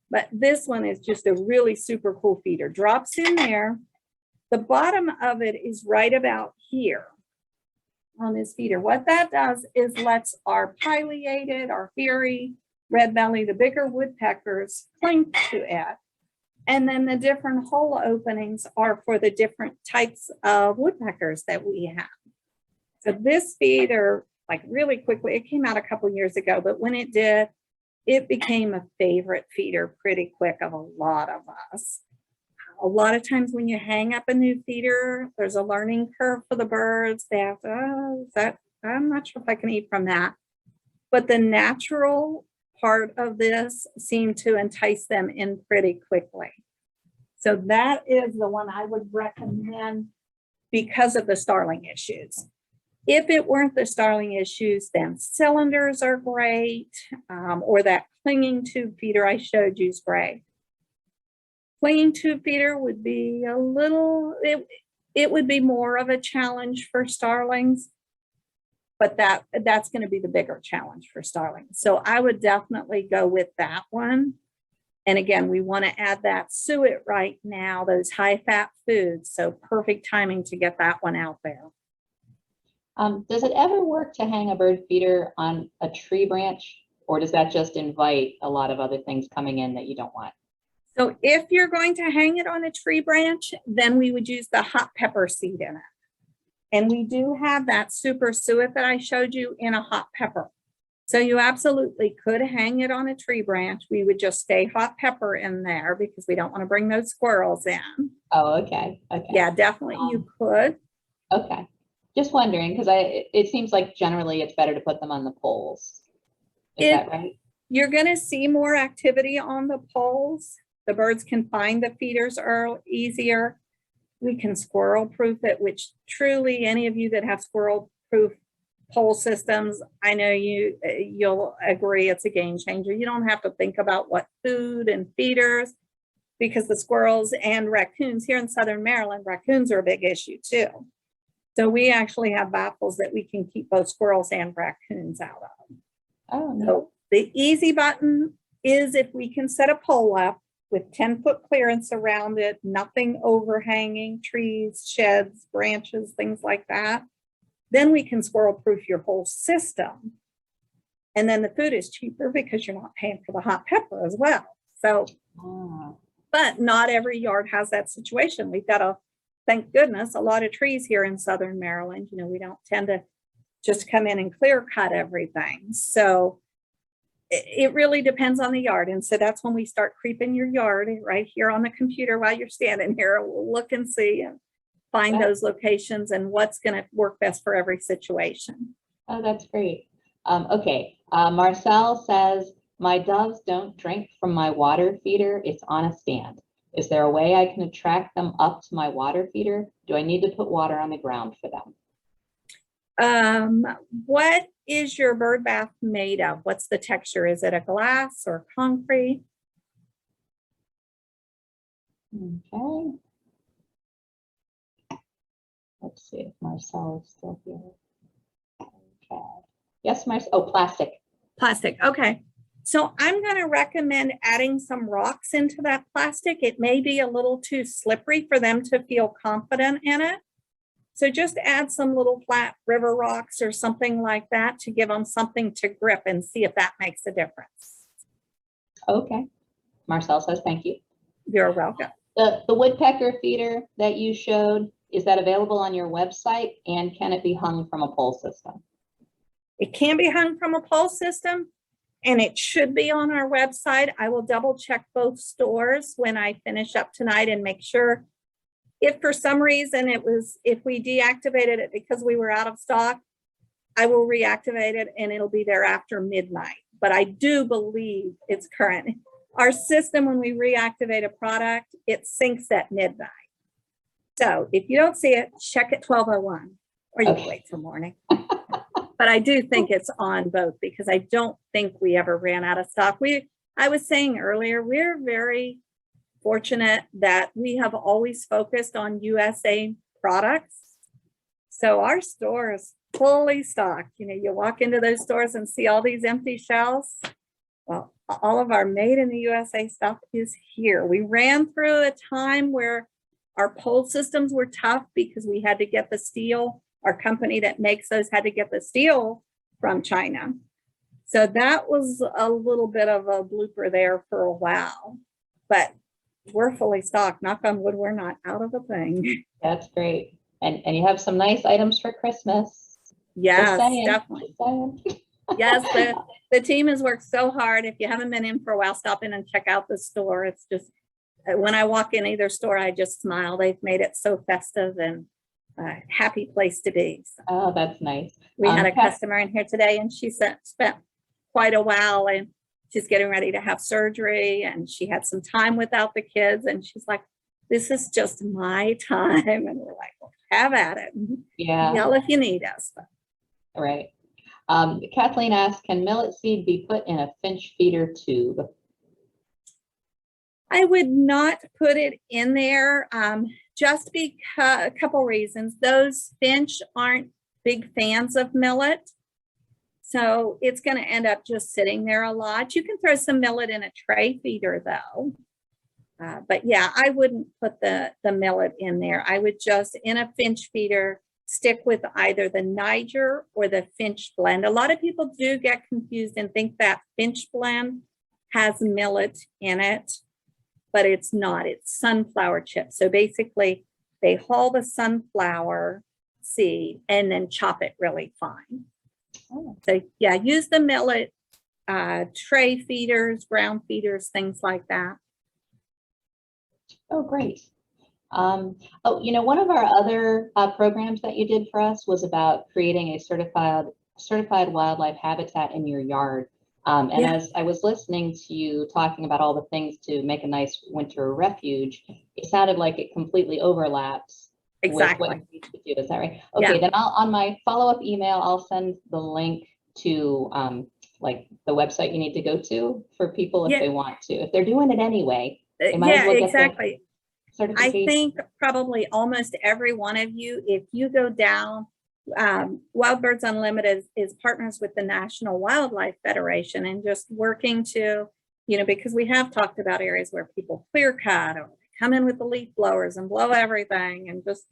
But this one is just a really super cool feeder. Drops in there. The bottom of it is right about here on this feeder. What that does is lets our pileated, our fairy, red belly, the bigger woodpeckers cling to it. And then the different hole openings are for the different types of woodpeckers that we have. So this feeder, really quickly, it came out a couple years ago, but when it did, it became a favorite feeder pretty quick of a lot of us. A lot of times when you hang up a new feeder, there's a learning curve for the birds. They have to, I'm not sure if I can eat from that. But the natural part of this seemed to entice them in pretty quickly. So that is the one I would recommend because of the starling issues. If it weren't the starling issues, then cylinders are great, or that clinging tube feeder I showed you is great. Clinging tube feeder would be a little, it would be more of a challenge for starlings, but that's going to be the bigger challenge for starlings. So I would definitely go with that one. And again, we want to add that suet right now, those high fat foods. So perfect timing to get that one out there. Does it ever work to hang a bird feeder on a tree branch, or does that just invite a lot of other things coming in that you don't want? So if you're going to hang it on a tree branch, then we would use the hot pepper seed in it. And we do have that super suet that I showed you in a hot pepper. So you absolutely could hang it on a tree branch. We would just stay hot pepper in there because we don't want to bring those squirrels in. Oh, okay. Okay. Yeah, definitely you could. Okay. Just wondering, because it seems like generally it's better to put them on the poles. Is that right? You're going to see more activity on the poles. The birds can find the feeders easier. We can squirrel proof it, which truly any of you that have squirrel proof pole systems, I know you'll agree it's a game changer. You don't have to think about what food and feeders, because the squirrels and raccoons here in Southern Maryland, raccoons are a big issue too. So we actually have baffles that we can keep both squirrels and raccoons out of. Oh, no. So the easy button is if we can set a pole up with 10-foot clearance around it, nothing overhanging, trees, sheds, branches, things like that, then we can squirrel proof your whole system. And then the food is cheaper because you're not paying for the hot pepper as well. So, but not every yard has that situation. We've got thank goodness, a lot of trees here in Southern Maryland. You know, we don't tend to just come in and clear cut everything. So it really depends on the yard. And so that's when we start creeping your yard right here on the computer while you're standing here. We'll look and see and find those locations and what's going to work best for every situation. Oh, that's great. Okay. Marcel says, my doves don't drink from my water feeder. It's on a stand. Is there a way I can attract them up to my water feeder? Do I need to put water on the ground for them? What is your bird bath made of? What's the texture? Is it a glass or concrete? Okay. Let's see if Marcel is still here. Okay. Yes, Marcel. Oh, plastic. Plastic. Okay. So I'm going to recommend adding some rocks into that plastic. It may be a little too slippery for them to feel confident in it. So just add some little flat river rocks or something like that to give them something to grip and see if that makes a difference. Okay. Marcel says thank you. You're welcome. The woodpecker feeder that you showed, is that available on your website, and can it be hung from a pole system? It can be hung from a pole system, and it should be on our website. I will double check both stores when I finish up tonight and make sure. If for some reason if we deactivated it because we were out of stock, I will reactivate it and it'll be there after midnight. But I do believe it's current. Our system, when we reactivate a product, it syncs at midnight. So if you don't see it, check at 12:01, or you can wait till morning. But I do think it's on both because I don't think we ever ran out of stock. I was saying earlier, we're very fortunate that we have always focused on USA products. So our store is fully stocked. You know, you walk into those stores and see all these empty shelves. Well, all of our made in the USA stuff is here. We ran through a time where our pole systems were tough because we had to get the steel. Our company that makes those had to get the steel from China. So that was a little bit of a blooper there for a while, but we're fully stocked. Knock on wood, we're not out of a thing. That's great. And you have some nice items for Christmas. Yes, definitely. Yes, the team has worked so hard. If you haven't been in for a while, stop in and check out the store. It's just, when I walk in either store, I just smile. They've made it so festive and a happy place to be. So oh, that's nice. We had a customer in here today and she spent quite a while, and she's getting ready to have surgery, and she had some time without the kids, and she's like, this is just my time. And we're like, well, have at it. Yeah. Yell if you need us. All right. Kathleen asks, can millet seed be put in a finch feeder tube? I would not put it in there, just because a couple reasons. Those finch aren't big fans of millet. So it's going to end up just sitting there a lot. You can throw some millet in a tray feeder though. But yeah, I wouldn't put the millet in there. I would just, in a finch feeder, stick with either the Niger or the finch blend. A lot of people do get confused and think that finch blend has millet in it, but it's not. It's sunflower chips. So basically, they hull the sunflower seed and then chop it really fine. Oh. So yeah, use the millet tray feeders, ground feeders, things like that. Oh, great. Oh, you know, one of our other programs that you did for us was about creating a certified wildlife habitat in your yard. And as I was listening to you talking about all the things to make a nice winter refuge, it sounded like it completely overlaps. Exactly. With what you need to do. Is that right? Okay, then on my follow-up email, I'll send the link to like the website you need to go to for people if they want to. If they're doing it anyway, They might as Yeah, well get their exactly. I certification. think probably almost every one of you, if you go down, Wild Birds Unlimited is partners with the National Wildlife Federation and just working to, because we have talked about areas where people clear cut or come in with the leaf blowers and blow everything and just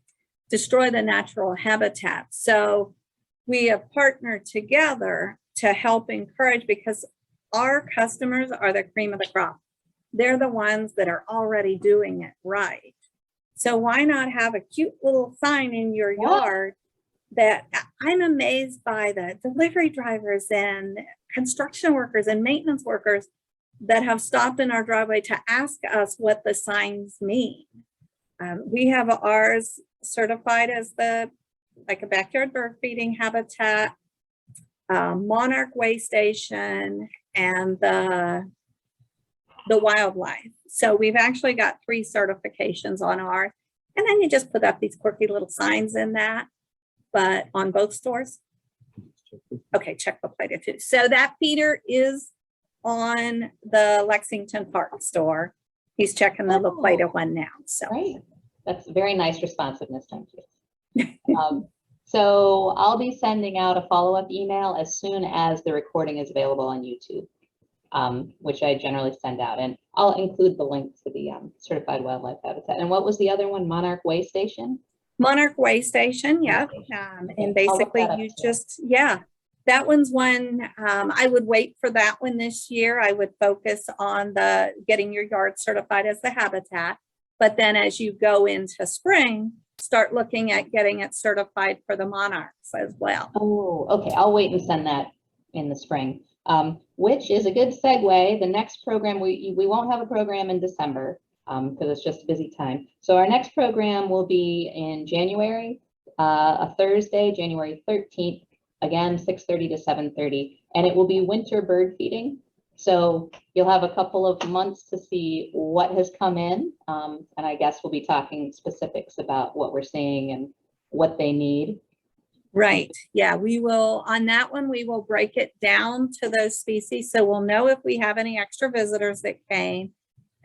destroy the natural habitat. So we have partnered together to help encourage, because our customers are the cream of the crop. They're the ones that are already doing it right. So why not have a cute little sign in your yard that I'm amazed by the delivery drivers and construction workers and maintenance workers that have stopped in our driveway to ask us what the signs mean. We have ours certified as like a backyard bird feeding habitat, monarch way station, and the wildlife. So we've actually got 3 certifications on ours. And then you just put up these quirky little signs in that, but on both stores. Okay, check LaPlata too. So that feeder is on the Lexington Park store. He's checking the LaPlata one now. So great. That's very nice responsiveness. Thank you. So I'll be sending out a follow-up email as soon as the recording is available on YouTube, which I generally send out. And I'll include the link to the certified wildlife habitat. And what was the other one? Monarch Way Station? Monarch Way Station, yeah. And basically you just, that one's one, I would wait for that one this year. I would focus on getting your yard certified as the habitat. But then as you go into spring, start looking at getting it certified for the monarchs as well. Oh, okay. I'll wait and send that in the spring, which is a good segue. The next program, we won't have a program in December because it's just a busy time. So our next program will be in January, a Thursday, January 13th, again, 6:30 to 7:30, and it will be winter bird feeding. So you'll have a couple of months to see what has come in. And I guess we'll be talking specifics about what we're seeing and what they need. Right. Yeah, we will, on that one, we will break it down to those species. So we'll know if we have any extra visitors that came,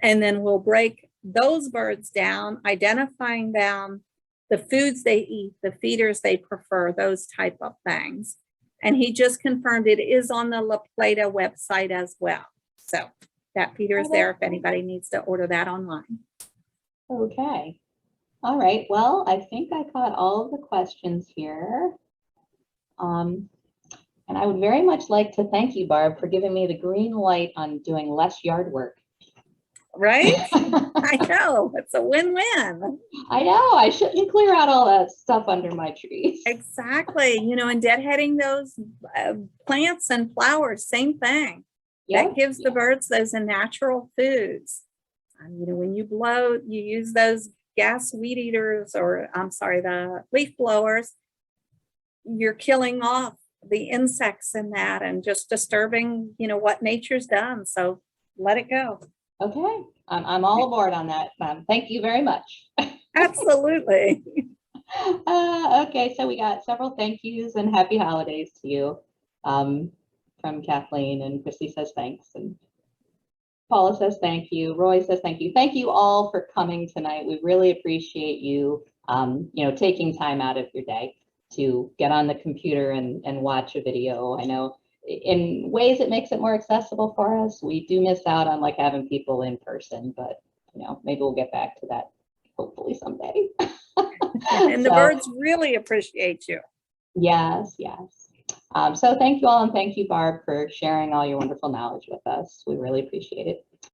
and then we'll break those birds down, identifying them, the foods they eat, the feeders they prefer, those type of things. And he just confirmed it is on the LaPlata website as well. So that feeder is there if anybody needs to order that online. Okay. All right. Well, I think I caught all of the questions here. And I would very much like to thank you, Barb, for giving me the green light on doing less yard work. Right? I know. It's a win-win. I know. I shouldn't clear out all that stuff under my trees. Exactly. And deadheading those plants and flowers, same thing. That gives the birds those natural foods. When you blow, you use those gas weed eaters, or I'm sorry, the leaf blowers, you're killing off the insects in that and just disturbing, what nature's done. So let it go. Okay. I'm all aboard on that. Thank you very much. Absolutely. Okay, so we got several thank yous and happy holidays to you from Kathleen, and Christy says thanks, and Paula says thank you. Roy says thank you. Thank you all for coming tonight. We really appreciate you, taking time out of your day to get on the computer and watch a video. I know in ways it makes it more accessible for us. We do miss out on like having people in person, but maybe we'll get back to that hopefully someday. And the birds really appreciate you. Yes, yes. So thank you all, and thank you, Barb, for sharing all your wonderful knowledge with us. We really appreciate it.